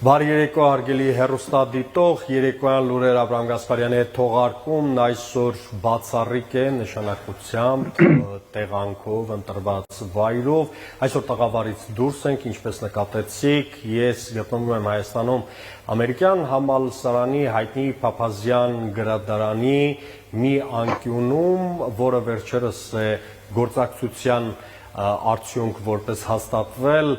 Բարի երեկո հարգելի հեռուստադիտող, երեկոյան լուրեր Աբրահամ Գասպարյանի հետ թողարկումն այսօր բացառիկ է նշանակությամբ, տեղանքով, ընտրված վայրով, այսօր տաղավարից դուրս ենք, ինչպես նկատեցիք, ես գտնվում եմ Հայաստանում ամերիկյան համալսարանի հայտնի Փափազյան գրադարանի մի անկյունում, որը վերջերս է գործակցության արդյունք որպես հաստատվել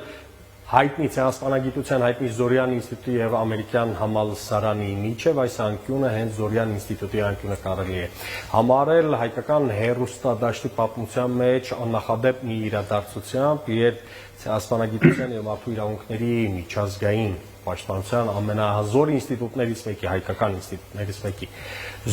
հայտնի ցեղասպանագիտության հայտնի Զորյան ինստիտուտի եւ ամերիկյան համալսարանի միջև այս անկյունը հենց Զորյան ինստիտուտի անկյունը կարելի է համարել հայկական հերոստադաշտի պատմության մեջ աննախադեպ մի իրադարձությամբ, երբ ցեղասպանագիտության եւ մարդու իրավունքների միջազգային պաշտպանության ամենահզոր ինստիտուտներից մեկի, հայկական ինստիտուտներից մեկի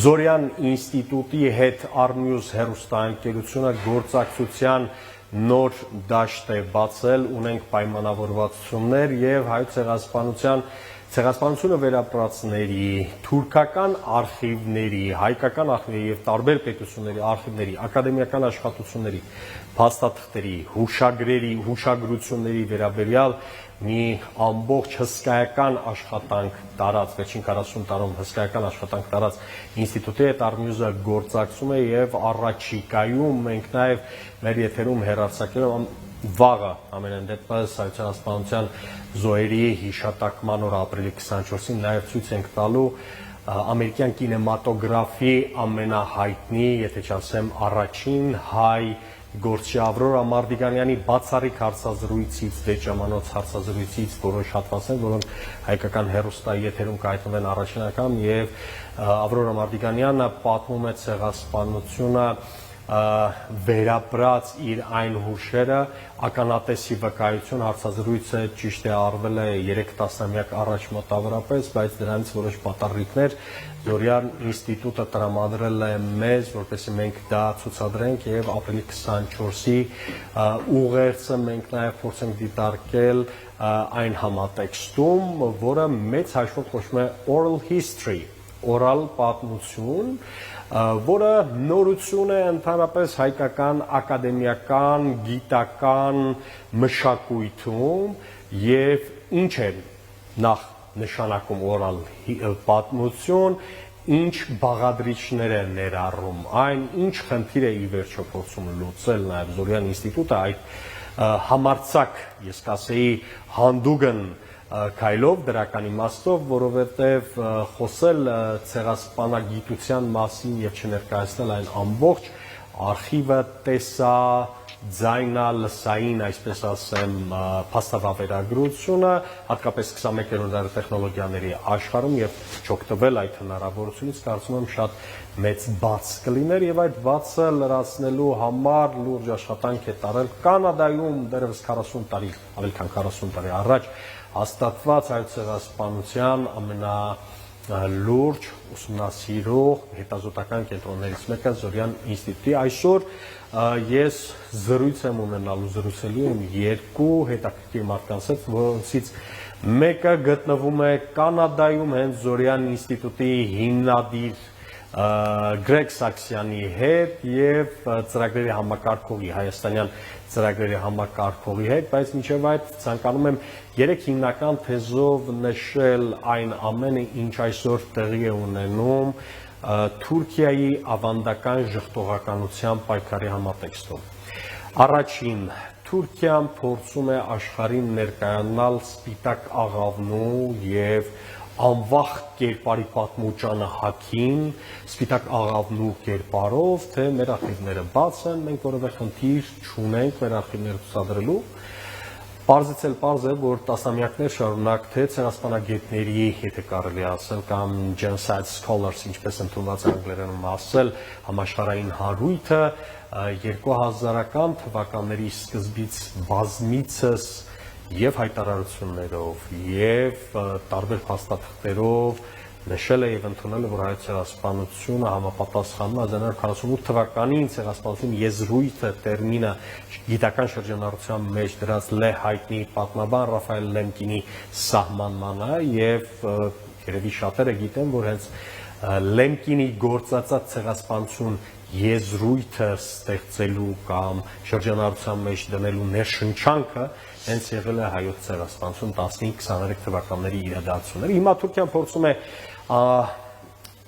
Զորյան ինստիտուտի հետ Արմյուզ հերոստաընկերությունը գործակցության նոր դաշտ է բացել, ունենք պայմանավորվածություններ եւ հայոց ցեղասպանությունը վերապրածների, թուրքական արխիվների, հայկական արխիվների եւ տարբեր պետությունների արխիվների, ակադեմիական աշխատությունների, փաստաթղթերի, հուշագրությունների վերաբերյալ մի ամբողջ հսկայական աշխատանք տարած, վերջին 40 տարում հսկայական աշխատանք տարած ինստիտուտի հետ Արմյուզը գործակցում է եւ առաջիկայում մենք նաեւ մեր եթերում հեռարձակել վաղը ամենայն դեպս հայոց ցեղասպանության զոհերի հիշատակման օրը ապրիլի 24-ին նաեւ ցույց ենք տալու ամերիկյան կինեմատոգրաֆի ամենահայտնի, եթե չասեմ առաջին հայ գործչի Ավրորա Մարդիկանյանի բացառիկ հարցազրույցից, վեճամանոց հարցազրույցից որոշ հատվածներ, որոնք հայկական հեռուստայի եթերում կհայտնվեն առաջին անգամ եւ Ավրորա Մարդիկանյանը պատմում է ցեղասպանությունը վերապրած իր այն հուշերը, ականատեսի վկայություն հարցազրույցը ճիշտ է արվել է 3 տասնամյակ առաջ մոտավորապես, բայց դրանից որոշ պատառիկներ Զորյան ինստիտուտը տրամադրել է մեզ, որպեսզի մենք դա ցուցադրենք եւ ապրիլի 24-ի ուղերձը մենք նաեւ փորձենք դիտարկել այն համատեքստում, որը մեծ հաշվով կոչվում է oral history, օրալ պատմություն, որը նորություն է ընդհանրապես հայկական ակադեմիական, գիտական մշակույթում եւ ինչ է նախ նշանակում օրալ պատմություն, ինչ բաղադրիչներ է ներառում, այն ինչ խնդիր է ի վերջո փորձում լուծել նաեւ Զորյան ինստիտուտը այդ համարձակ, ես կասեի, հանդուգն քայլով դրական իմաստով, որովհետև խոսել ցեղասպանագիտության մասին եւ չներկայացնել այն ամբողջ արխիվը, տեսա, ձայնա, լսային, այսպես ասեմ, փաստավավերագրությունը, հատկապես 21-րդ դարի տեխնոլոգիաների աշխարհում եւ չօգտվել այդ հնարավորությունից, կարծում եմ շատ մեծ բաց կլիներ եւ այդ բացը լրացնելու համար լուրջ աշխատանք է տարել Կանադայում դեռևս 40 տարի, ավելի քան 40 տարի առաջ հաստատված հայոց ցեղասպանության ամենալուրջ ուսումնասիրող հետազոտական կենտրոններից մեկը Զորյան ինստիտուտի այսօր ես զրույց եմ ունենալու զրուցելու եմ երկու հետաքրքիր մարդկանց հետ, որոնցից մեկը գտնվում է Կանադայում հենց Զորյան ինստիտուտի հիմնադիր Գրեգ Սաքսյանի հետ եւ ծրագրերի համակարգողի հայաստանյան ծրագրերի համակարգողի հետ, բայց մինչև այդ ցանկանում եմ 3 հիմնական թեզով նշել այն ամենը, ինչ այսօր տեղի է ունենում Թուրքիայի ավանդական ժխտողականության պայքարի համատեքստում։ Առաջին, Թուրքիան փորձում է աշխարհին ներկայանալ սպիտակ աղավնու եւ անվախ կերպարի պատմուճանը հագին, սպիտակ աղավնու կերպարով, թե մեր արխիվները բաց են, մենք որևէ խնդիր չունենք մեր արխիվները ցուցադրելու։ Պարզից էլ պարզ է, որ տասնամյակներ շարունակ թե ցեղասպանագետների, եթե կարելի ասել, կամ genocide scholars, ինչպես ընդունված է անգլերենում ասել, համաշխարհային հարույթը 2000-ական թվականների սկզբից բազմիցս եւ հայտարարություններով եւ տարբեր փաստաթղթերով նշել է եւ ընդունել է, որ հայոց ցեղասպանությունը համապատասխանում է 1948 թվականին ցեղասպանության եզրույթը տերմինը գիտական շրջանառության մեջ դրած լե հայտնի պատմաբան Ռաֆայել Լեմկինի սահմանմանը եւ երևի շատերը գիտեն, որ հենց Լեմկինի գործածած ցեղասպանություն եզրույթը ստեղծելու կամ շրջանառության մեջ դնելու ներշնչանքը հենց եղել է հայոց ցեղասպանություն 15-23 թվականների իրադարձությունները։ Հիմա Թուրքիան փորձում է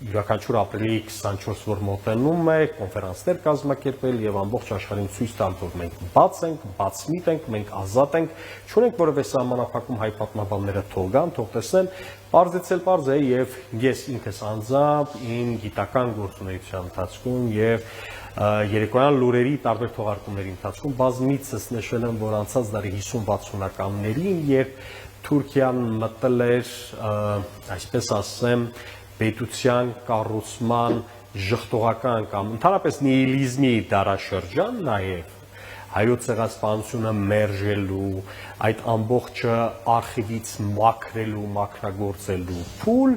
յուրաքանչյուր ապրիլի 24, որ մոտենում է, կոնֆերանսներ կազմակերպել եւ ամբողջ աշխարհին ցույց տալ, որ մենք բաց ենք, բացմիտ ենք, մենք ազատ ենք, չունենք որևէ սահմանափակում, հայ պատմաբանները թող գան, թող տեսնեն, պարզեցել պարզ է եւ ես ինքս անձամբ իմ գիտական գործունեության ընթացքում եւ երեկոյան լուրերի տարբեր թողարկումների ընթացքում բազմիցս նշել եմ, որ անցած դարի 50-60-ականներին, երբ Թուրքիան մտել էր, այսպես ասեմ, պետության կառուցման ժխտողական կամ ընդհանրապես նիհիլիզմի դարաշրջան, նաև հայոց ցեղասպանությունը մերժելու, այդ ամբողջը արխիվից մաքրելու, մաքրագործելու փուլ,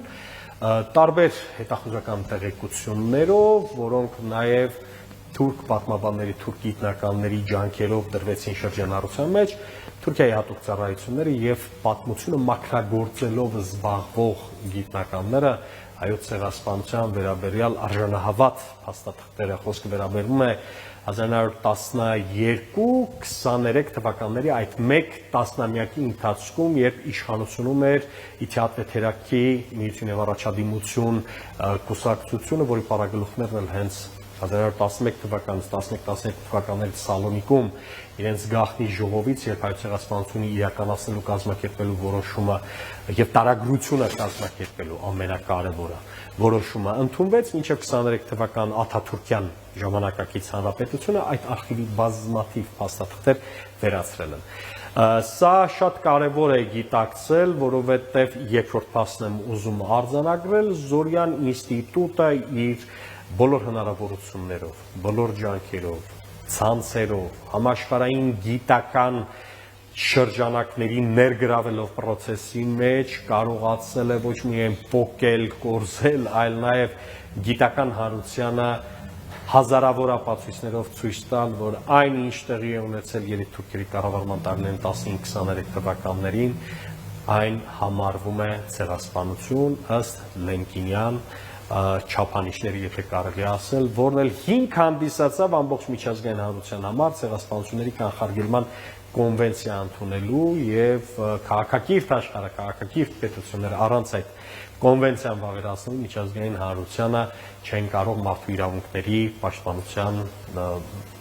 տարբեր հետախուզական տեղեկություններով, որոնք նաև թուրք պատմաբանների, թուրք գիտնականների ջանքերով դրվեցին շրջանառության մեջ, Թուրքիայի հատուկ ծառայությունները եւ պատմությունը մաքրագործելով զբաղվող գիտնականները հայոց ցեղասպանության վերաբերյալ արժանահավատ փաստաթղթերը, խոսքը վերաբերում է 1912-23 թվականների այդ մեկ տասնամյակի ընթացքում, երբ իշխանությունում էր Իթիադվեթերակի միություն եւ առաջադիմություն կուսակցությունը, որի պարագլուխներն էլ հենց 1911 թվականից 11-12 թվականների Սալոնիկում իրենց գաղտնի ժողովից, երբ հայոց ցեղասպանությունը իրականացնելու կազմակերպելու որոշումը եւ տարագրությունը կազմակերպելու ամենակարևորը որոշումը ընդունվեց, մինչև 23 թվական Աթաթուրքյան ժամանակակից հանրապետությունը այդ արխիվի բազմաթիվ փաստաթղթեր վերացրել են։ Սա շատ կարևոր է գիտակցել, որովհետև երկրորդ փաստն եմ ուզում արձանագրել, Զորյան ինստիտուտը իր բոլոր հնարավորություններով, բոլոր ջանքերով, ցանցերով, համաշխարհային գիտական շրջանակների ներգրավելով process-ի մեջ կարողացել է ոչ միայն փոկել, կորզել, այլ նաև գիտական հանրությանը հազարավոր ապացույցներով ցույց տալ, որ այն ինչ տեղի է ունեցել երիտթուրքերի կառավարման տարիներին 15-23 թվականներին, այն համարվում է ցեղասպանություն ըստ Լենկինյան չափանիշների, եթե կարելի ասել, որն էլ հիմք հանդիսացավ ամբողջ միջազգային հանրության համար ցեղասպանությունների կանխարգելման կոնվենցիա ընդունելու եւ քաղաքակիրթ աշխարհը, քաղաքակիրթ պետությունները առանց այդ կոնվենցիան վավերացնելու միջազգային հանրությանը չեն կարող մարդու իրավունքների պաշտպանության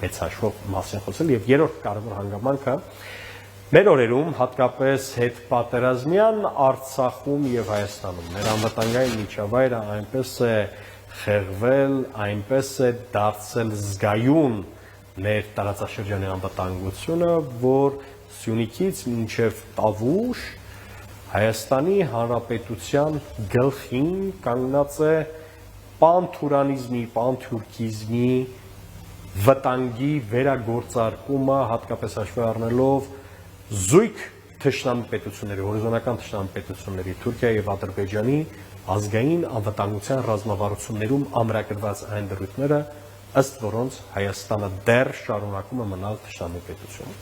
մեծ հաշվով մասին խոսել եւ երրորդ կարևոր հանգամանքը մեր օրերում հատկապես հետպատերազմյան Արցախում եւ Հայաստանում մեր անվտանգային միջավայրը այնպես է խեղվել, այնպես է դարձել զգայուն մեր տարածաշրջանի անվտանգությունը, որ Սյունիքից մինչև Տավուշ Հայաստանի Հանրապետության գլխին կանգնած է պանթուրանիզմի, պանթուրքիզմի վտանգի վերագործարկումը, հատկապես հաշվի առնելով զույգ թշնամի պետությունների, հորիզոնական թշնամի պետությունների, Թուրքիայի եւ Ադրբեջանի ազգային անվտանգության ռազմավարություններում ամրագրված այն դրույթները, ըստ որոնց Հայաստանը դեռ շարունակում է մնալ թշնամի պետություն։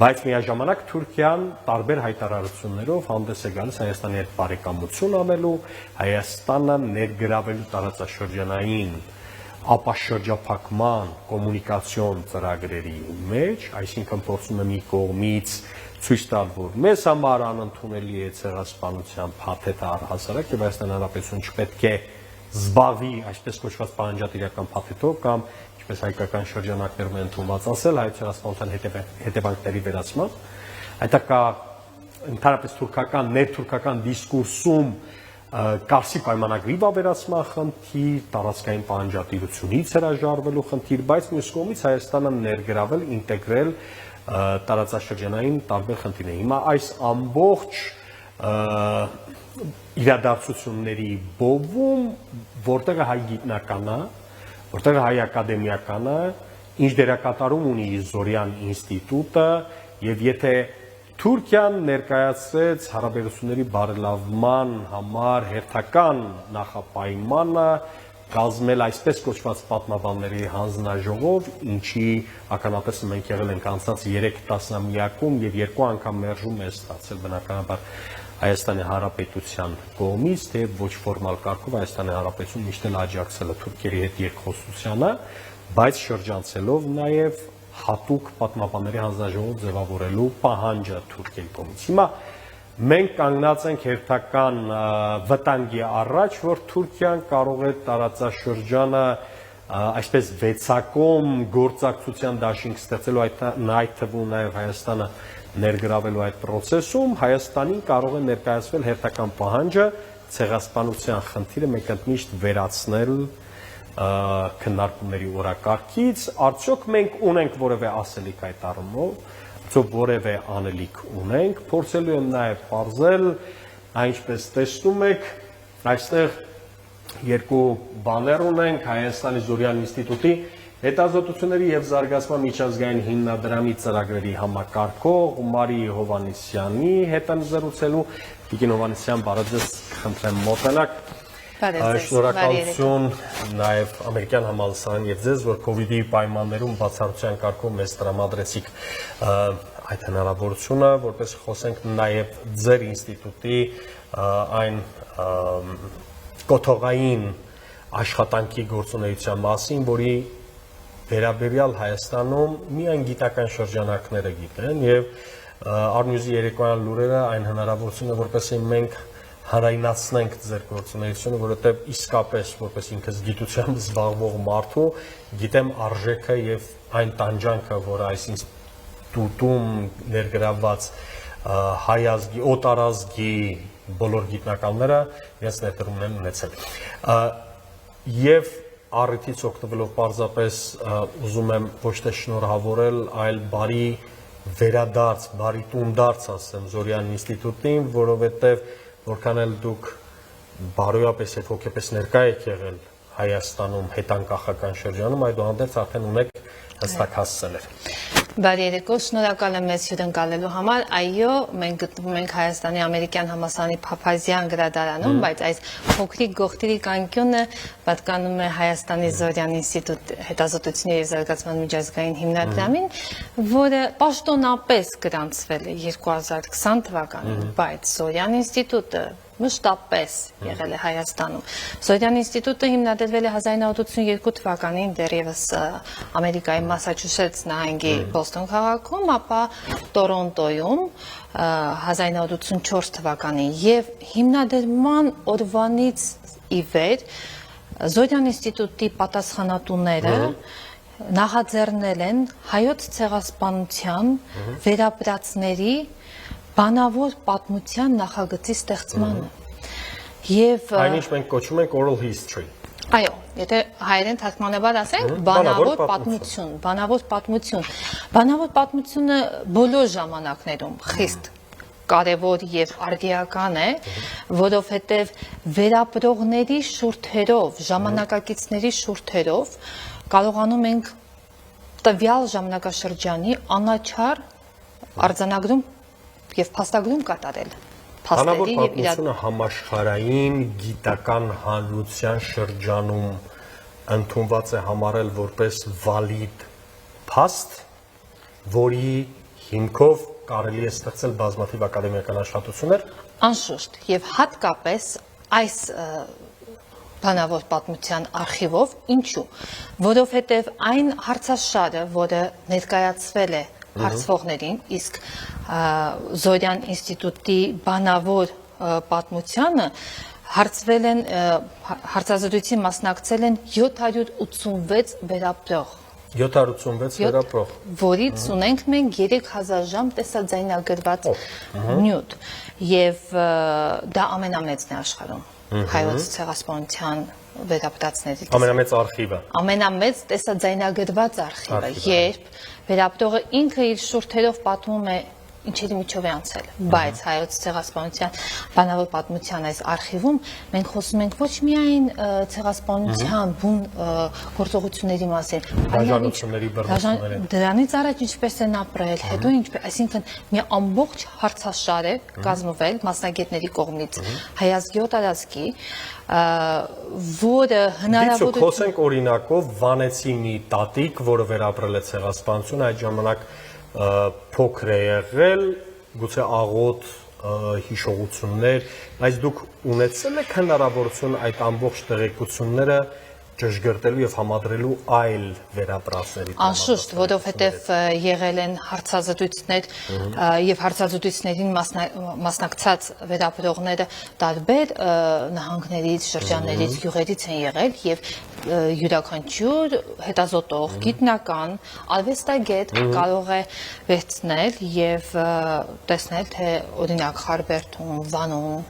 Բայց միաժամանակ Թուրքիան տարբեր հայտարարություններով հանդես է գալիս Հայաստանի հետ բարեկամություն անելու, Հայաստանը ներգրավելու տարածաշրջանային ապաշրջափակման կոմունիկացիոն ծրագրերի մեջ, այսինքն փորձում է մի կողմից ցույց տալ, որ մեզ համար անընդունելի է ցեղասպանության փաթեթը առհասարակ եւ Հայաստանի Հանրապետությունը չպետք է զբաղվի այսպես կոչված պահանջատիրական փաթեթով կամ ինչպես հայկական շրջանակներում են ընդունված ասել հայոց ցեղասպանության հետևանքների վերացման, այդ ընդհանրապես թուրքական ներթուրքական դիսկուրսում Կարսի պայմանագրի վավերացման խնդիր, տարածքային պահանջատիրությունից հրաժարվելու խնդիր, բայց մյուս կողմից Հայաստանը ներգրավել, ինտեգրել տարածաշրջանային տարբեր խնդիրներ։ Հիմա այս ամբողջ իրադարձությունների բովում, որտեղ հայ գիտնականը, որտեղ հայ ակադեմիականը, ինչ դերակատարում ունի Զորյան ինստիտուտը, եւ եթե Թուրքիան ներկայացրեց հարաբերությունների բարելավման համար հերթական նախապայմանը կազմել այսպես կոչված պատմաբանների հանձնաժողով, ինչի ականատեսը մենք եղել ենք անցած 3 տասնամյակում եւ 2 անգամ մերժում է ստացել, բնականաբար Հայաստանի Հանրապետության կողմից, թե ոչ ֆորմալ կարգով Հայաստանի Հանրապետություն միշտ էլ աջակցել է թուրքերի հետ երկխոսությանը, բայց շրջանցելով նաև հատուկ պատմաբանների հանձնաժողով ձևավորելու պահանջը թուրքերի կողմից։ Հիմա մենք կանգնած ենք հերթական վտանգի առաջ, որ Թուրքիան կարող է տարածաշրջանը այսպես վեցակում գործակցության դաշինք ստեղծելու, այդ թվում նաև Հայաստանը ներգրավելու այդ process-ում, Հայաստանին կարող է ներկայացվել հերթական պահանջը ցեղասպանության խնդիրը մեկընդմիշտ վերացնել քննարկումների օրակարգից, արդյոք մենք ունենք որևէ ասելիք այդ առումով, արդյոք որևէ անելիք ունենք, փորձելու եմ նաև պարզել, այնպես տեսնում եք, այստեղ երկու բաներ ունենք, Հայաստանի Զորյան ինստիտուտի հետազոտությունների եւ զարգացման միջազգային հիմնադրամի ծրագրերի համակարգող Մարի Հովհաննիսյանի հետ եմ զրուցելու, Տիկին Հովհաննիսյան, բարև ձեզ, խնդրեմ մոտենաք։ Շնորհակալություն նաև ամերիկյան համալսարան եւ ձեզ, որ COVID-ի պայմաններում բացառության կարգով մեզ տրամադրեցիք այդ հնարավորությունը, որպես խոսենք նաև ձեր ինստիտուտի այն կոթողային աշխատանքի գործունեության մասին, որի վերաբերյալ Հայաստանում միայն գիտական շրջանակները գիտեն եւ Արնյուզի երեկոյան լուրերը այն հնարավորությունը, որպեսզի մենք հարայնացնենք ձեր գործունեությունը, որովհետև իսկապես որպես ինքս գիտությամբ զբաղվող մարդու գիտեմ արժեքը եւ այն տանջանքը, որ այս ինստիտուտում ներգրավված հայ ազգի, օտարազգի բոլոր գիտնականները իրենց ներդրումն են ունեցել։ Եվ առիթից օգտվելով պարզապես ուզում եմ ոչ թե շնորհավորել, այլ բարի վերադարձ, բարի տունդարձ ասեմ Զորյան ինստիտուտին, որովհետև որքան էլ դուք բարոյապես եւ հոգեպես ներկա եք եղել Հայաստանում հետանկախական շրջանում, այդուհանդերձ արդեն ունեք հստակ հասցեներ։ Բարի երեկո, շնորհակալ եմ մեզ հյուրընկալելու համար։ Այո, մենք գտնվում ենք Հայաստանի ամերիկյան համալսարանի Փափազյան գրադարանում, բայց այս փոքրիկ գողտրիկ անկյունը պատկանում է Հայաստանի Զորյան ինստիտուտ հետազոտությունների եւ զարգացման միջազգային հիմնադրամին, որը պաշտոնապես գրանցվել է 2020 թվականին, բայց Զորյան ինստիտուտը մշտապես եղել է Հայաստանում։ Զորյան ինստիտուտը հիմնադրվել է 1982 թվականին դեռևս Ամերիկայի Մասաչուսեթս նահանգի Բոստոն քաղաքում, ապա Տորոնտոյում 1984 թվականին եւ հիմնադրման օրվանից ի վեր Զորյան ինստիտուտի պատասխանատուները նախաձեռնել են հայոց ցեղասպանության վերապրածների բանավոր պատմության նախագծի ստեղծմանը։ Եվ այնինչ մենք կոչում ենք oral history։ Այո, եթե հայերեն թարգմանաբար ասենք, բանավոր պատմություն, բանավոր պատմություն։ Բանավոր պատմությունը բոլոր ժամանակներում խիստ կարևոր եւ արդիական է, որովհետեւ վերապրողների շուրթերով, ժամանակակիցների շուրթերով կարողանում ենք տվյալ ժամանակաշրջանի անաչառ արձանագրում եւ փաստագրում կատարել։ Բանավոր պատմությունը համաշխարհային գիտական հանրության շրջանում ընդունված է համարել որպես վալիդ փաստ, որի հիմքով կարելի է ստեղծել բազմաթիվ ակադեմիական աշխատություններ։ Անշուշտ, եւ հատկապես այս բանավոր պատմության արխիվով, ինչու, որովհետեւ այն հարցաշարը, որը ներկայացվել է հարցվողներին, իսկ Զորյան ինստիտուտի բանավոր պատմությանը հարցվել են, հարցազրույցի մասնակցել են 786 վերապրող։ 786 վերապրող։ Որից ունենք մենք 3000 ժամ տեսաձայնագրված նյութ։ Եվ դա ամենամեծն է աշխարհում հայոց ցեղասպանության վերապրածների ամենամեծ արխիվը։ Ամենամեծ տեսաձայնագրված արխիվը, երբ վերապրողը ինքը իր շուրթերով պատմում է ինչերի միջով է անցել, բայց հայոց ցեղասպանության բանավոր պատմության այս արխիվում մենք խոսում ենք ոչ միայն ցեղասպանության բուն գործողությունների մասին, դաշնությունների բռնությունների, դրանից առաջ ինչպես են ապրել, հետո ինչպես, այսինքն մի ամբողջ հարցաշար է կազմվել մասնագետների կողմից հայազգի օտարազգի, որը հնարավորություն խոսենք օրինակով Վանեցի մի տատիկ, որը վերապրել է ցեղասպանություն, այդ ժամանակ փոքր է եղել, գուցե աղոտ հիշողություններ, բայց դուք ունեցել եք հնարավորություն այդ ամբողջ տեղեկությունները ճշգրտելու եւ համադրելու այլ վերապրածների Անշուշտ, որովհետև եղել են հարցազրույցներ եւ հարցազրույցներին մասնակցած վերապրողները տարբեր նահանգներից, շրջաններից, գյուղերից են եղել եւ յուրաքանչյուր հետազոտող, գիտնական, արվեստագետ կարող է վերցնել եւ տեսնել, թե օրինակ Խարբերդում, Վանում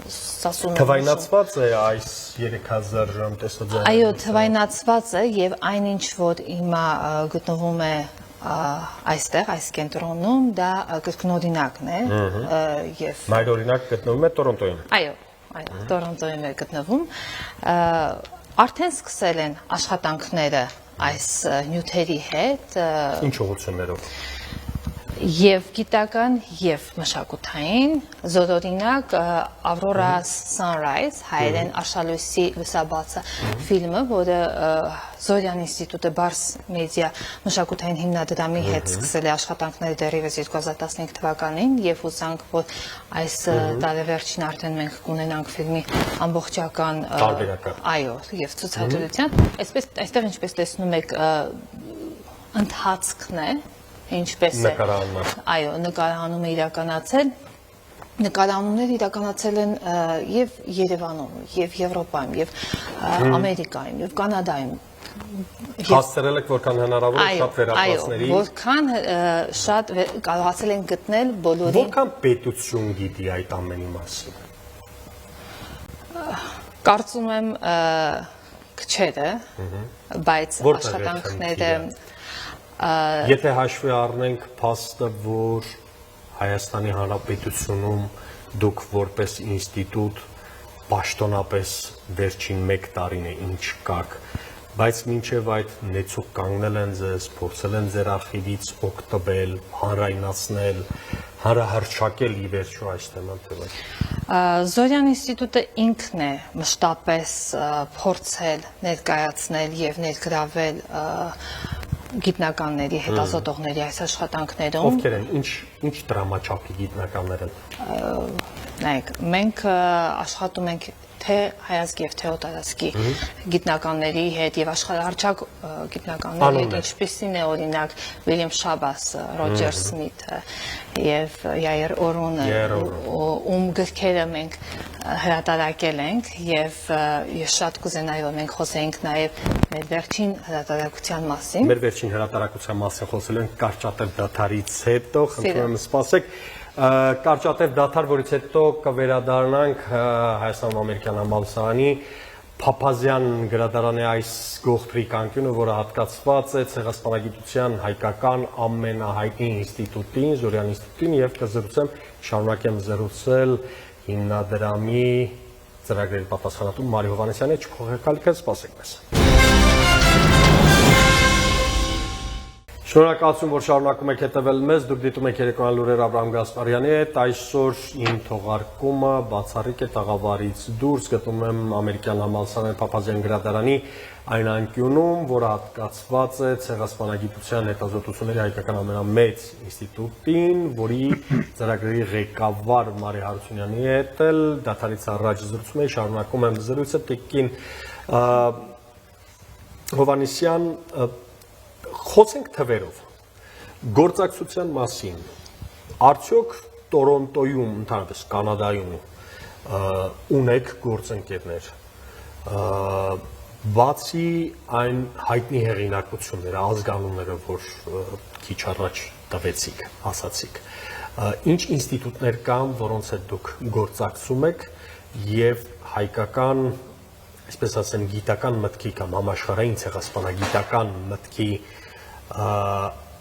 Թվայնացված է այս 3000 ժամ տեսաձայն։ Այո, թվայնացված է եւ այնինչ որ հիմա գտնվում է այստեղ, այս կենտրոնում, դա կրկնօրինակն է եւ Մայրօրինակ գտնվում է Տորոնտոյում։ Այո, Տորոնտոյում է գտնվում։ Արդեն սկսել են աշխատանքները այս նյութերի հետ։ Ինչ ուղղություններով։ Եվ գիտական եւ մշակութային զորօրինակ Aurora Sunrise հայերեն Աշխալույսի լուսաբացը ֆիլմը, որը Զորյան ինստիտուտը Բարս մեդիա մշակութային հիմնադրամի հետ սկսել է աշխատանքները դեռևս 2015 թվականին եւ հուսանք, որ այս տարեվերջին արդեն մենք կունենանք ֆիլմի ամբողջական այո եւ ցուցադրության այստեղ ինչպես տեսնում եք ընթացքն է ինչպես է այո նկարահանումը իրականացել նկարահանումները իրականացել են եւ Երևանում եւ Եվրոպայում եւ Ամերիկայում եւ Կանադայում հասցրել եք որքան հնարավոր է շատ վերապրածների որքան շատ կարողացել են գտնել բոլորին որքան պետություն գիտի այդ ամենի մասին կարծում եմ քչերը բայց աշխատանքները Եթե հաշվի առնենք փաստը, որ Հայաստանի Հանրապետությունում դուք որպես ինստիտուտ պաշտոնապես վերջին 1 տարին է ինչ կաք, բայց մինչև այդ նեցուկ կանգնել են ձեզ, փորձել են ձեր արխիվից օգտվել, հանրայնացնել, հանրահռչակել ի վերջո այս թեման թվով։ Զորյան ինստիտուտը ինքն է մշտապես փորձել ներկայացնել եւ ներգրավել գիտնականների, հետազոտողների այս աշխատանքներում։ Ովքեր են, ինչ դրամաչափի գիտնականներ են։ Նայեք, մենք աշխատում ենք թե հայազգի եւ թե օտարազգի գիտնականների հետ եւ աշխարհահռչակ գիտնականների հետ, ինչպիսին է օրինակ Վիլյամ Շաբաս, Ռոջեր Սմիթը եւ Յայր Օրոնը, ում գրքերը մենք հրատարակել ենք եւ ես շատ կուզենայի որ մենք խոսեինք նաեւ մեր վերջին հրատարակության մասին։ Մեր վերջին հրատարակության մասին խոսելու ենք կարճատև դադարից հետո, խնդրում եմ սպասեք։ Կարճատև դադար, որից հետո կվերադառնանք Հայաստանում ամերիկյան համալսարանի Փափազյան գրադարանի այս գողտրիկ անկյունը, որը հատկացված է ցեղասպանագիտության հայկական ամենահայտնի ինստիտուտին, Զորյան ինստիտուտին եւ կզրուցեմ, շարունակեմ զրուցել հիմնադրամի ծրագրերի պատասխանատու Մարի Հովհաննիսյանի հետ, չփոխեք, սպասեք մեզ։ Շնորհակալություն, որ շարունակում եք հետևել մեզ, դուք դիտում եք երեկոյան լուրեր Աբրահամ Գասպարյանի հետ, այսօր իմ թողարկումը բացառիկ է տաղավարից դուրս, գտնում եմ ամերիկյան համալսարանի Փափազյան գրադարանի այն անկյունում, որը հատկացված է ցեղասպանագիտության հետազոտությունների հայկական ամենամեծ ինստիտուտին, որի ծրագրերի ղեկավար Մարի Հարությունյանի հետ էլ դադարից առաջ զրուցում էի, շարունակում եմ զրույցը, Տիկին Հովհաննիսյան Խոսենք թվերով, գործակցության մասին, արդյոք Տորոնտոյում, ընդհանրապես Կանադայում ունեք գործընկերներ, բացի այն հայտնի հեղինակությունները, ազգանունները, որ քիչ առաջ տվեցիք, ասացիք, ինչ ինստիտուտներ կան, որոնց հետ դուք գործակցում եք եւ հայկական այսպես ասեմ, գիտական մտքի կամ համաշխարհային ցեղասպանագիտական մտքի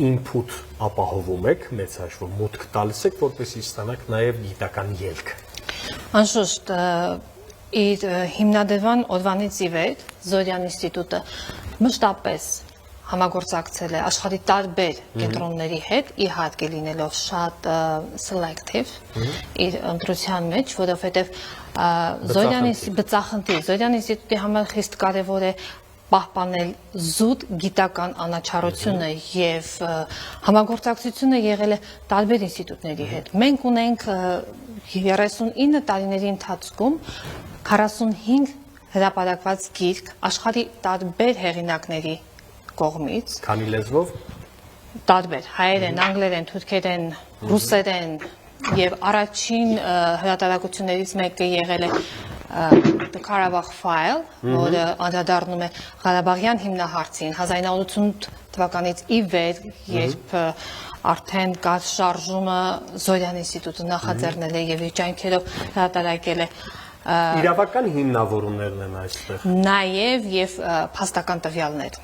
input ապահովում եք, մեծ հաշվով մուտք տալիս եք, որպեսզի ստանաք նաև գիտական ելք։ Անշուշտ, իր հիմնադրման օրվանից ի վեր Զորյան ինստիտուտը մշտապես համագործակցել է աշխարհի տարբեր կենտրոնների հետ, իհարկե լինելով շատ selective իր ընտրության մեջ, որովհետև Զորյան ինստիտուտի համար խիստ կարևոր է պահպանել զուտ գիտական անաչառությունը եւ համագործակցությունը եղել է տարբեր ինստիտուտների հետ։ Մենք ունենք 39 տարիների ընթացքում 45 հրապարակված գիրք աշխարհի տարբեր հեղինակների կողմից, Քանի լեզվով։ տարբեր հայերեն, անգլերեն, թուրքերեն, ռուսերեն եւ առաջին հրատարակություններից մեկը եղել է The Karabakh File, որը անդրադառնում է Ղարաբաղյան հիմնահարցին 1988 թվականից ի վեր, երբ արդեն կար շարժումը Զորյան ինստիտուտը նախաձեռնել է եւ իր ջանքերով հրատարակել է Իրավական հիմնավորումներն են այստեղ։ նաեւ եւ փաստական տվյալներ։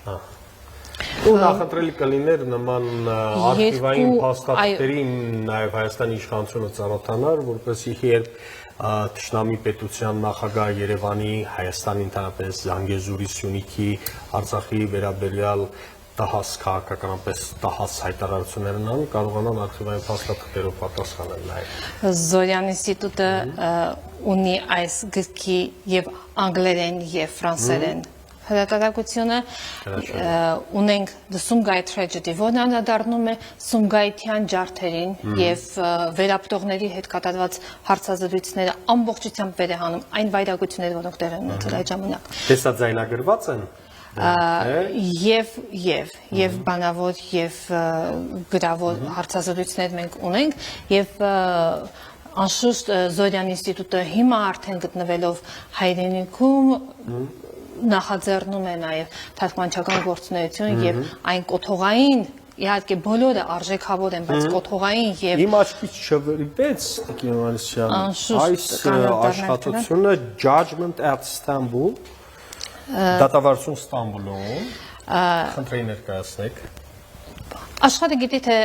Ու նախընտրելի կլիներ նման արխիվային փաստաթղթերի նաև Հայաստանի իշխանությունը ծանոթանար, որպեսզի երբ Թշնամի պետության նախագահ Երևանի, Հայաստանի ընդհանրապես Զանգեզուրի, Սյունիքի, Արցախի վերաբերյալ տահաս քաղաքականապես տահաս հայտարարություններն ան կարողանան արխիվային փաստաթղթերով պատասխանել նաև։ Զորյան ինստիտուտը ունի այս գրքի եւ անգլերեն եւ ֆրանսերեն հրատարակությունը ունենք The Sumgai Tragedy, որն անդրադառնում է Սումգայիթյան ջարդերին եւ վերապտողների հետ կատարված հարցազրույցները ամբողջությամբ վերահանում այն վայրագությունները, որոնք տեղ են ունեցել այդ ժամանակ։ Տեսա ձայնագրված են Եվ բանավոր եւ գրավոր հարցազրույցներ մենք ունենք եւ անշուշտ Զորյան ինստիտուտը հիմա արդեն գտնվելով հայրենիքում նախաձեռնում է նաև թարգմանչական գործունեություն եւ այն կոթողային իհարկե բոլորը արժեքավոր են, բայց կոթողային եւ Իմ աչքից չվրիպեց Տիկին Հովհաննիսյան այս աշխատությունը Judgment at Istanbul դատավարություն Ստամբուլում խնդրեի ներկայացնեք Աշխարհը գիտի թե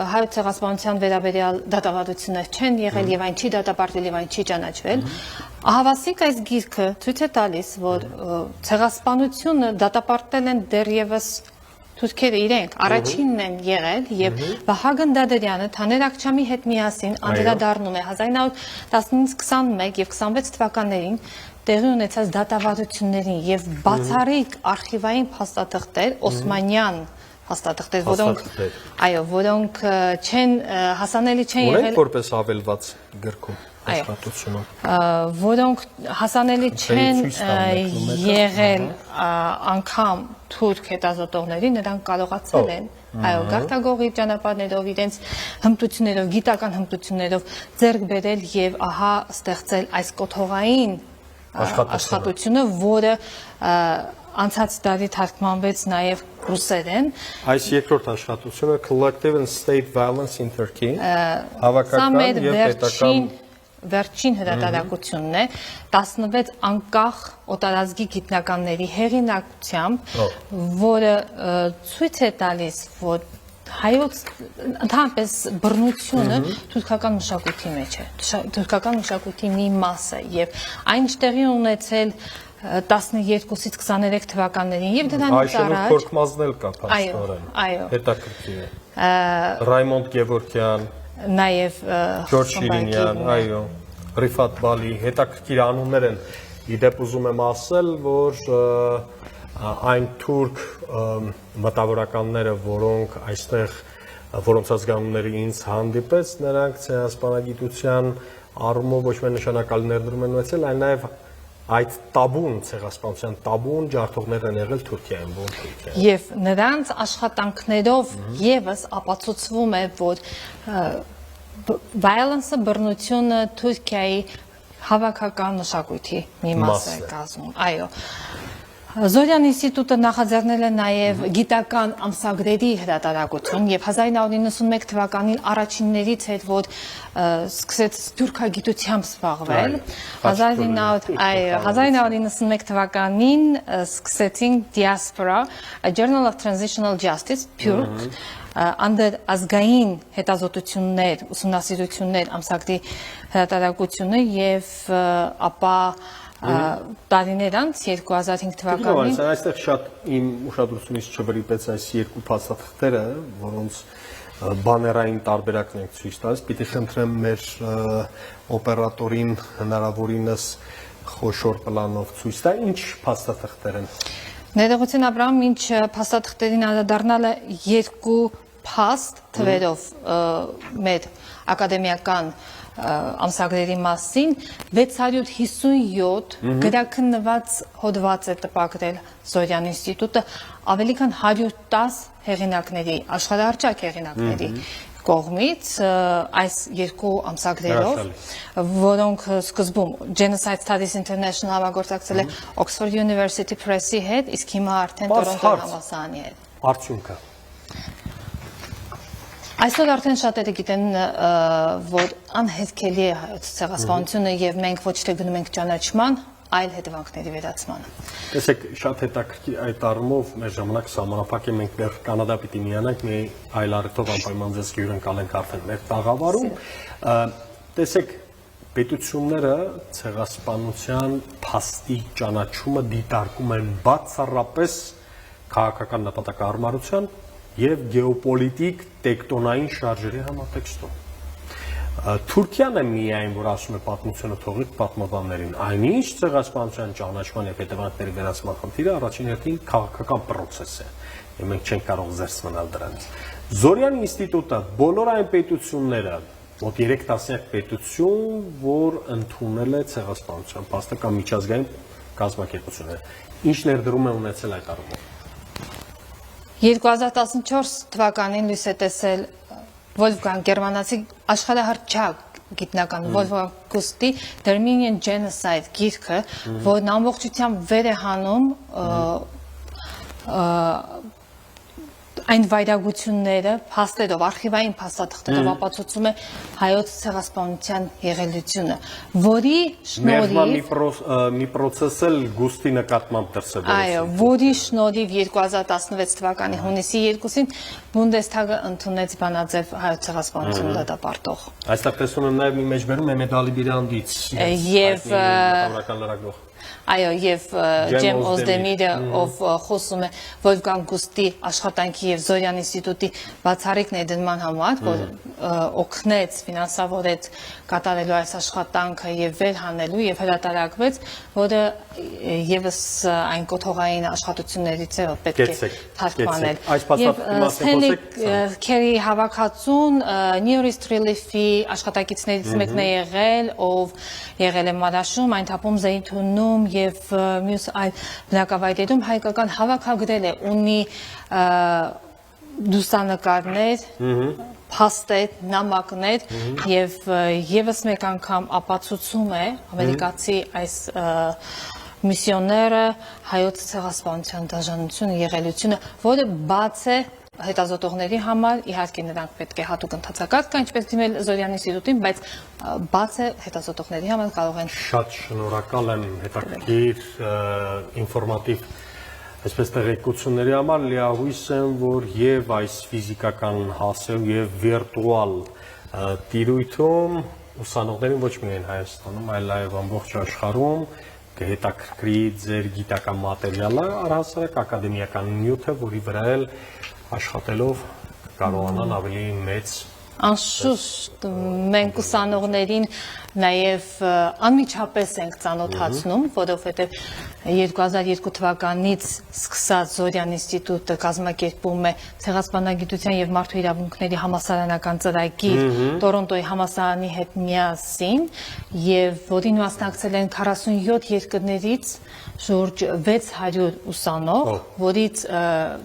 հայոց ցեղասպանության վերաբերյալ դատավարություններ չեն եղել եւ այն չի դատապարտվել եւ այն չի ճանաչվել Ահավասիկ այս գիրքը ցույց է տալիս որ ցեղասպանությունը դատապարտել են դեռևս թուրքերը իրենք առաջինն են եղել եւ Վահագն Դադարյանը Թաներ Աքչամի հետ միասին անդրադառնում է 1915-21 եւ 26 թվականներին տեղի ունեցած դատավարություններին եւ բացառիկ արխիվային փաստաթղթեր Օսմանյան հաստատղթեր, որոնք չեն հասանելի չեն եղել Ունենք որպես ավելված գրքում աշխատությունում որոնք հասանելի չեն եղել անգամ թուրք հետազոտողների նրանք կարողացել են գաղթագողի ճանապարհներով իրենց հմտություններով գիտական հմտություններով ձեռք բերել եւ ահա ստեղծել այս կոթողային աշխատությունը որը անցած տարի թարգմանվեց նաև ռուսերեն Այս երկրորդ աշխատությունը Collective and State Violence in Turkey հավաքական եւ պետական վերջին հրատարակությունն է 16 անկախ օտարազգի գիտնականների հեղինակությամբ որը ցույց է տալիս որ հայոց ընդհանրապես բռնությունը թուրքական մշակույթի մեջ է թուրքական մշակույթի մի մաս է եւ այն տեղի ունեցել 12-ից 23 թվականներին եւ դրանից առաջ փորկմազնել կա փաստորեն հետաքրքիր է Ռայմոնդ Գևորգյան նաեւ Ջորջ Շիրինյան այո Ռիֆատ Բալի հետաքրքիր անուններ են իդեպ ուզում եմ ասել որ այն թուրք մտավորականները որոնք այստեղ որոնց ազգանունները ինձ հանդիպեց նրանք ցեղասպանագիտության առումով ոչ միայն նշանակալի ներդրում են ունեցել այլ նաեւ այդ տաբուն ցեղասպանության տաբուն ջարդողներ են եղել Թուրքիայում ո՞ն Թուրքիայում եւ նրանց աշխատանքներով եւս ապացուցվում է որ violence-ը բռնությունը Թուրքիայի հավաքական մշակույթի մի մաս է կազմում այո Զորյան ինստիտուտը նախաձեռնել է նաև գիտական ամսագրերի հրատարակություն եւ 1991 թվականին առաջիններից էր որ սկսեց թուրքագիտությամբ զբաղվել 1991 թվականին սկսեցին Diaspora a Journal of Transitional Justice Turk անդր ազգային հետազոտություններ ուսումնասիրություններ ամսագրի հրատարակությունը եւ ապա տարիներ անց 2005 թվականին այստեղ շատ իմ ուշադրությունից չվրիպեց այս երկու փաստաթղթերը որոնց բաներային տարբերակն ենք ցույց տալիս պիտի խնդրեմ մեր օպերատորին հնարավորինս խոշոր պլանով ցույց տա ինչ փաստաթղթեր են Ներողություն Աբրահամ, ինչ փաստաթղթերին անդրադառնալը երկու փաստ թվերով մեր ակադեմիական ամսագրերի մասին 657 գրաքննված հոդված է տպագրել Զորյան ինստիտուտը ավելի քան 110 հեղինակների, աշխարհահռչակ հեղինակների կողմից այս երկու ամսագրերով, որոնք սկզբում Genocide Studies International համագործակցել է Oxford University Press-ի հետ, իսկ հիմա արդեն Toronto համալսարանի հետ։ Արդյունքը Այսօր արդեն շատերը գիտեն, որ անհետքելի է հայոց ցեղասպանությունը եւ մենք ոչ թե գնում ենք ճանաչման, այլ հետևանքների վերացմանը։ Տեսեք, շատ հետաքրքիր այդ առումով մեր ժամանակը սահմանափակ է, մենք դեռ Կանադա պիտի միանանք, մի այլ առիթով անպայման ձեզ հյուրընկալենք արդեն մեր տաղավարում։ Տեսեք, պետությունները ցեղասպանության փաստի ճանաչումը դիտարկում են բացառապես քաղաքական նպատակահարմարության եւ գեոպոլիտիկ տեկտոնային շարժերի համատեքստում։ Թուրքիան է միայն, որ ասում է պատմությունը թողիկ պատմաբաններին, այնինչ ցեղասպանության ճանաչման եւ հետևանքների վերացման խնդիրը առաջին հերթին քաղաքական process է, եւ մենք չենք կարող զերծ մնալ դրանից։ Զորյան ինստիտուտը բոլոր այն պետությունները, մոտ 3 տասնյակ պետություն, որ ընդունել է ցեղասպանության փաստը կամ միջազգային կազմակերպությունները, ինչ ներդրում է ունեցել այդ առումով։ 2014 թվականին լույս է տեսել Wolfgang գերմանացի աշխարհահռչակ գիտնական Wolfgang Gusti Armenian Genocide գիրքը, որն ամբողջությամբ վեր է հանում այն վայրագությունները, փաստերով, արխիվային փաստաթղթերով ապացուցում է հայոց ցեղասպանության եղելությունը, որի շնորհիվ մի process էլ Գուստի նկատմամբ դրսևորվեց։ Այո, որի շնորհիվ 2016 թվականի հունիսի 2-ին Բունդեսթագը ընդունեց բանաձև հայոց ցեղասպանությունը դատապարտող։ Այստեղ տեսնում եմ նաև մի մեջբերում Մեմեդ Ալիբիրանդից եւ մտավորական լրագրող։ Այո, եւ Ջեմ Օզդեմիրը, ով խոսում է Wolfgang Gusti աշխատանքի եւ Զորյան ինստիտուտի բացառիկ ներդրման համար, որ օգնեց, ֆինանսավորեց կատարելու այս աշխատանքը եւ վերհանելու եւ հրատարակվեց, որը եւս այն կոթողային աշխատություններից է, որ պետք է թարգմանել։ Եւ Սթենլի Քերի հավաքածուն Near East Relief-ի աշխատակիցներից մեկն է եղել, ով եղել է Մարաշում, այն թափում Զեյթունում եւ մյուս այլ բնակավայրերում հայկական հավաքագրել է, ունի լուսանկարներ, փաստեր, նամակներ եւ եւս մեկ անգամ ապացուցում է ամերիկացի այս միսիոները հայոց ցեղասպանության դաշնությունը, եղելությունը, որը բաց է հետազոտողների համար, իհարկե նրանք պետք է հատուկ ընթացակարգ կա, ինչպես դիմել Զորյան ինստիտուտին, բայց բաց է հետազոտողների համար կարող են։ Շատ շնորհակալ եմ հետաքրքիր ինֆորմատիվ այսպես տեղեկությունների համար, լիահույս եմ, որ եւ այս ֆիզիկական հասել եւ վիրտուալ տիրույթում ուսանողներին ոչ միայն Հայաստանում, այլ նաեւ ամբողջ աշխարհում կհետաքրքրի ձեր գիտական մատերիալը, առհասարակ ակադեմիական նյութը, որի վրա էլ աշխատելով կարողանան ավելի մեծ Անշուշտ մենք ուսանողներին նաև անմիջապես ենք ծանոթացնում, որովհետև 2002 թվականից սկսած Զորյան ինստիտուտը կազմակերպում է ցեղասպանագիտության եւ մարդու իրավունքների համալսարանական ծրագիր Տորոնտոյի համալսարանի հետ միասին եւ որին մասնակցել են 47 երկրներից շուրջ 600 ուսանող, որից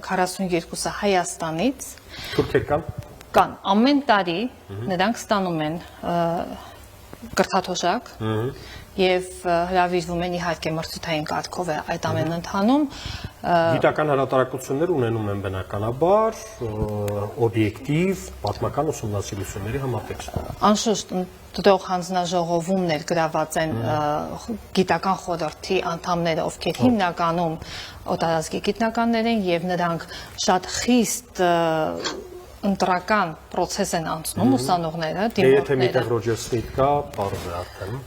42-ը Հայաստանից, թուրքական կան ամեն տարի նրանք ստանում են կրթաթոշակ եւ հրավիրվում են իհարկե մրցութային կարգով է այդ ամենը ընթանում գիտական հրատարակություններ ունենում են բնականաբար օբյեկտիվ պատմական ուսումնասիրությունների համատեքստում անշուշտ դրող հանձնաժողովում ներգրաված են գիտական խորհրդի անդամները, ովքեր հիմնականում օտարազգի գիտնականներ են եւ նրանք շատ խիստ ընտրական process են անցնում ուսանողները, դիմորդները։ Եթե միտեղ Ռոջեր Սմիթ կա, բարձր է արդեն։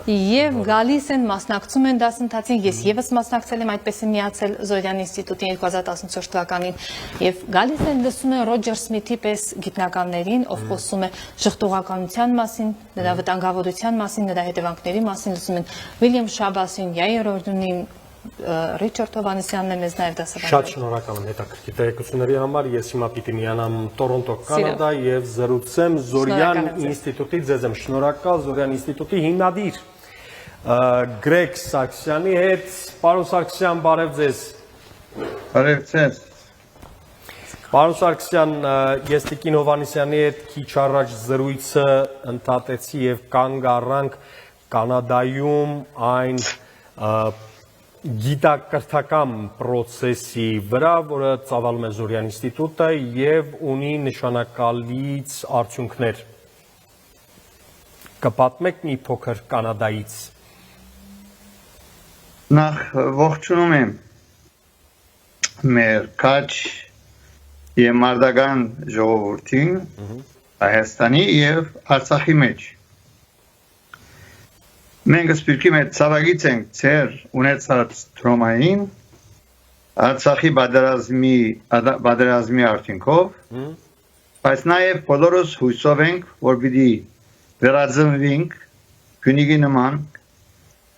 Եվ գալիս են մասնակցում են դասընթացին, ես եւս մասնակցել եմ այդպես եմ միացել Զորյան ինստիտուտին 2014 թվականին եւ գալիս են լսում են Ռոջեր Սմիթի պես գիտնականներին, ով խոսում է ժխտողականության մասին, նրա վտանգավորության մասին, նրա հետևանքների մասին, լսում են Վիլյամ Շաբասին, Յայիր Օրդունին, Ռիչարդ Հովանեսյանն է մեզ նաև դասավանդել։ Շատ շնորհակալ եմ հետաքրքիր տեղեկությունների համար։ Ես հիմա պիտի միանամ Տորոնտո, Կանադա եւ զրուցեմ Զորյան ինստիտուտի, ձեզ եմ շնորհակալ, Զորյան ինստիտուտի հիմնադիր Գրեգ Սարգսյանի հետ։ Պարոն Սարգսյան, բարև ձեզ։ Բարև ձեզ։ Պարոն Սարգսյան, ես Տիկին Հովանեսյանի հետ քիչ առաջ զրույցը ընդհատեցի եւ կանգ առանք Կանադայում այն գիտակրթական process-ի վրա, որը ծավալում է Զորյան ինստիտուտը եւ ունի նշանակալից արդյունքներ։ Կպատմեք մի փոքր Կանադայից։ Նախ ողջունում եմ մեր քաչ եւ մարդական ժողովրդին Հայաստանի եւ Արցախի մեջ։ Մենք սպիրկի մեջ ցավագից ենք ծեր ունեցած տրոմային Արցախի բادرազմի արդյունքով, բայց նաեւ բոլորս հույսով ենք, որ պիտի վերածնվենք քնիգի նման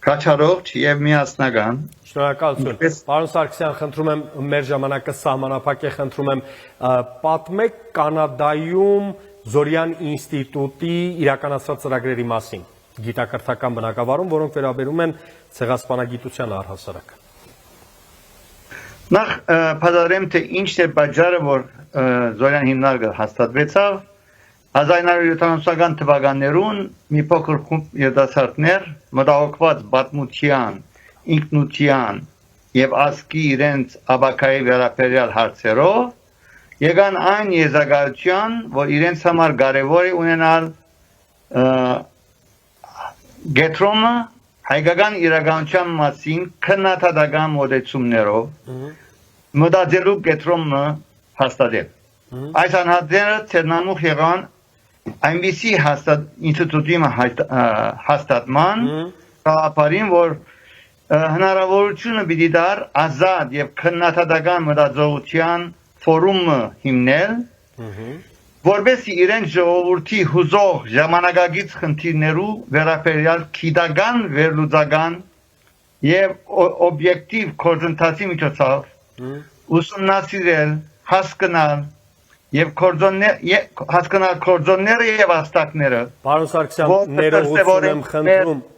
քաչարող եւ միասնական։ Շնորհակալություն։ Պարոն Սարգսյան, խնդրում եմ մեր ժամանակը սահմանափակ է, խնդրում եմ պատմեք Կանադայում Զորյան ինստիտուտի իրականացրած ծրագրերի մասին, գիտակրթական բնագավառում, որոնք վերաբերում են ցեղասպանագիտության առհասարակ։ Նախ բادرեմ թե ինչն է պատճառը, որ Զորյան հիմնարկը հաստատվեցավ 1970-ական թվականներուն մի փոքր խումբ երիտասարդներ մտահոգված պատմության, ինքնության եւ ազգի իրենց աբակայի վերաբերյալ հարցերով եկան այն եզրակացության, որ իրենց համար կարեւոր է ունենալ գետրոմը հայկական իրականության մասին քննադատական մոտեցումներով մտածելու գետրոմը հաստատել։ Այս անհատները ցերնամուխ եղան այնպիսի ինստիտուտի հաստատման ապարին, որ հնարավորությունը պիտի դար ազատ եւ քննադատական մտածողության ֆորումը հիմնել, որովհետեւ իրենց ժողովրդի հուզող ժամանակակից խնդիրներու վերաբերյալ քիդական վերլուծական եւ օբյեկտիվ կորզընթացի միջոցով ուսումնասիրել, հասկանալ եւ հասկանալ կորձոնները եւ աստակները։ Պարոն Սարգսյան,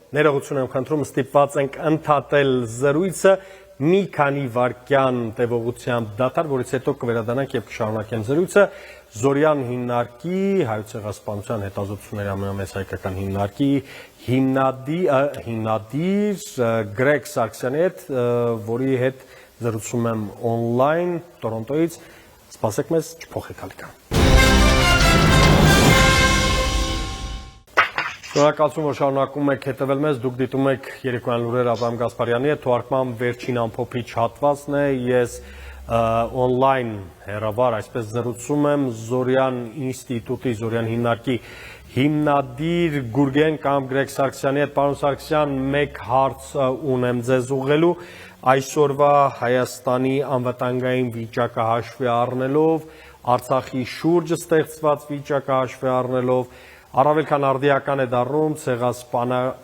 ներողություն եմ խնդրում, ստիպված ենք ընդհատել զրույցը մի քանի վայրկյան տևողությամբ դադար, որից հետո կվերադառնանք եւ կշարունակենք զրույցը Զորյան հիմնարկի հայոց ցեղասպանության հետազոտությունների ամենամեծ հայկական հիմնարկի հիմնադիր Գրեգ Սարգսյանի հետ, որի հետ զրուցում եմ on-line Տորոնտոից։ Սպասեք մեզ, չփոխեք ալիքան։ Շնորհակալություն, որ շարունակում եք հետևել մեզ, դուք դիտում եք երեկոյան լուրեր Աբրահամ Գասպարյանի հետ, թողարկման վերջին ամփոփիչ հատվածն է, ես on-line հեռավար, այսպես զրուցում եմ Զորյան ինստիտուտի, Զորյան հիմնարկի հիմնադիր Գուրգեն կամ Գրեգ Սարգսյանի հետ։ Պարոն Սարգսյան, մեկ հարց ունեմ ձեզ ուղղելու, այսօրվա Հայաստանի անվտանգային վիճակը հաշվի առնելով, Արցախի շուրջ ստեղծված վիճակը հաշվի առնելով, առավել քան արդիական է դառնում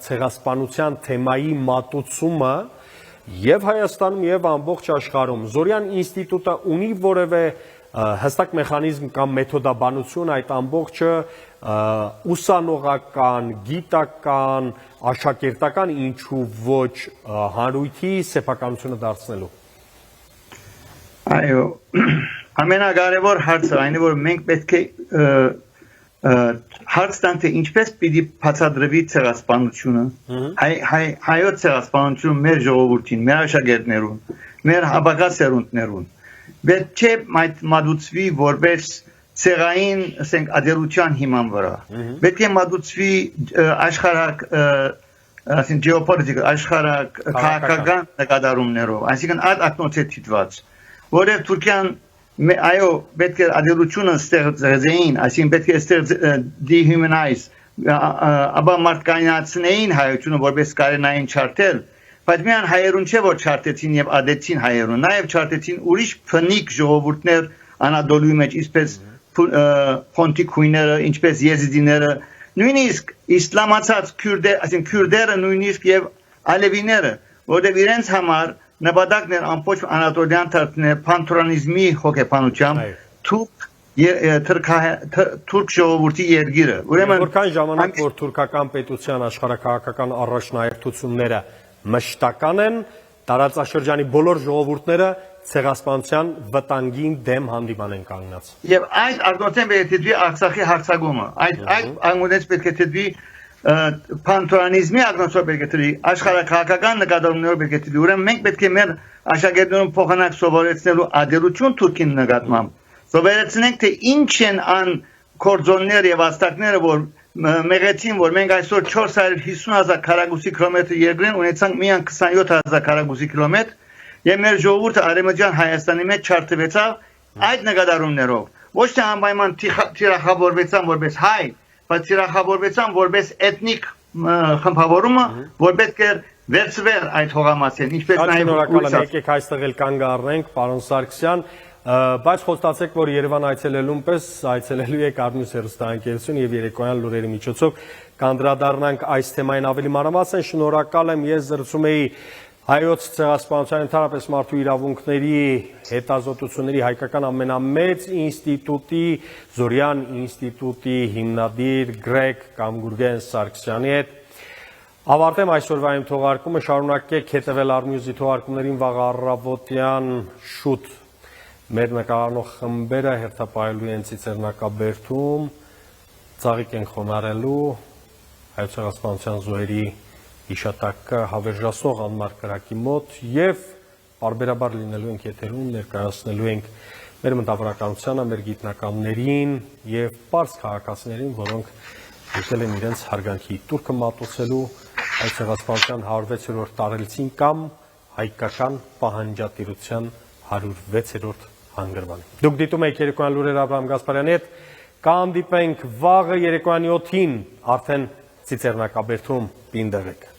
ցեղասպանության թեմայի մատուցումը եւ Հայաստանում եւ ամբողջ աշխարհում։ Զորյան ինստիտուտը ունի որևէ հստակ մեխանիզմ կամ մեթոդաբանություն այդ ամբողջը ուսանողական, գիտական, աշակերտական, ինչու ոչ հանրույթի սեփականությունը դարձնելու։ Այո, ամենակարևոր հարցը այն է, որ մենք պետք է հարց տանք, թե ինչպես պիտի բացատրվի ցեղասպանությունը, հայոց ցեղասպանությունը մեր ժողովրդին, մեր աշակերտներուն, մեր ապագա սերունդներուն։ Պետք չէ մատուցվի որպես ցեղային, ասենք, ադերության հիման վրա։ Պետք է մատուցվի աշխարհակ, ասենք, գեոպոլիտիկա, աշխարհակ քաղաքական նկատառումներով, այսինքն այդ ակնոցը դիտված, որը Թուրքիան այո, պետք է ադերությունը ստեղծեին, այսինքն պետք է dehumanize, ապա մարդկայնացնեին հայությունը, որպես կարենային չարթել, բայց միան հայերուն չէ, որ չարթեցին եւ ադեցին հայերուն, նաեւ չարթեցին ուրիշ փնիկ ժողովուրդներ Անադոլուի մեջ, ինչպես Փոնտիկ քույները, ինչպես եզիդիները, նույնիսկ իսլամացած քյուրդերը, այսինքն քյուրդերը նույնիսկ եւ ալևիները, որտեղ իրենց համար նպատակն էր ամբողջ անատոլիան թարգմանել փանթուրանիզմի հոգեբանությամբ թուրք ժողովրդի երգիրը։ Որքան ժամանակ որ թուրքական պետության աշխարհակահաղական առաջնահերթությունները մշտական են, տարածաշրջանի բոլոր ժողովուրդները ցեղասպանության վտանգին դեմ հանդիման են կանգնած։ Եվ այդ ակնոցեն պետք է դիտվի Արցախի հարձակումը։ Այդ անգունից պետք է դիտվի փանթուրանիզմի ակնոցով պետք է դիտվի աշխարհակահաղական նկատառումներով պետք է դիտվի։ Ուրեմն մենք պետք է մեր աշակերտներուն փոխանակ սովորեցնելու ադելություն Թուրքին նկատմամբ սովորեցնենք թե ինչ են ան կորձոններ եւ աստակները որ մեղեցին որ մենք այսօր 450,000 քառակուսի կիլոմետր երկրին ունեցանք միայն 27,000 քառակուսի կիլոմետր եւ մեր ժողովուրդը Արևմտյան Հայաստանի մեջ չարթվեցավ այդ նկատառումներով ոչ թե անպայման թիրախավորվեցան որպես հայ բայց թիրախավորվեցան որպես էթնիկ խմբավորումը որ պետք է վերցվեր այդ հողամասերն ինչպես նաեւ եկեք այստեղ էլ կանգ առնենք պարոն Սարգսյան բայց խոստացեք որ Երևան այցելելուն պես այցելելու եք Արմյուս հեռուստաընկերություն եւ երեկոյան լուրերի միջոցով կանդրադառնանք այս թեմային ավելի մանրամասն շնորհակալ եմ ես զրուցում էի Հայոց ցեղասպանության ընդհանրապես մարդու իրավունքների հետազոտությունների հայկական ամենամեծ ինստիտուտի Զորյան ինստիտուտի հիմնադիր Գրեգ կամ Գուրգեն Սարգսյանի հետ ավարտեմ այսօրվա իմ թողարկումը շարունակեք հետևել Արմյուզի թողարկումներին վաղ առավոտյան շուտ մեր նկարանող խմբերը հերթապահելու են Ծիծեռնակաբերդում ծաղիկ են խոնարհելու Հայոց ցեղասպանության զոհերի հիշատակը հավերժացնող անմար կրակի մոտ եւ բարբերաբար լինելու ենք եթերում ներկայացնելու ենք մեր մտավորականությանը, մեր գիտնականներին եւ պարզ քաղաքացիներին, որոնք եկել են իրենց հարգանքի տուրքը մատուցելու Հայոց ցեղասպանության 106-րդ տարելիցին կամ հայկական պահանջատիրության 106-րդ հանգրվան։ Դուք դիտում եք երեկոյան լուրեր Աբրահամ Գասպարյանի հետ, կհանդիպենք վաղը երեկոյանի 7-ին արդեն Ծիծեռնակաբերդում պինդեղեք։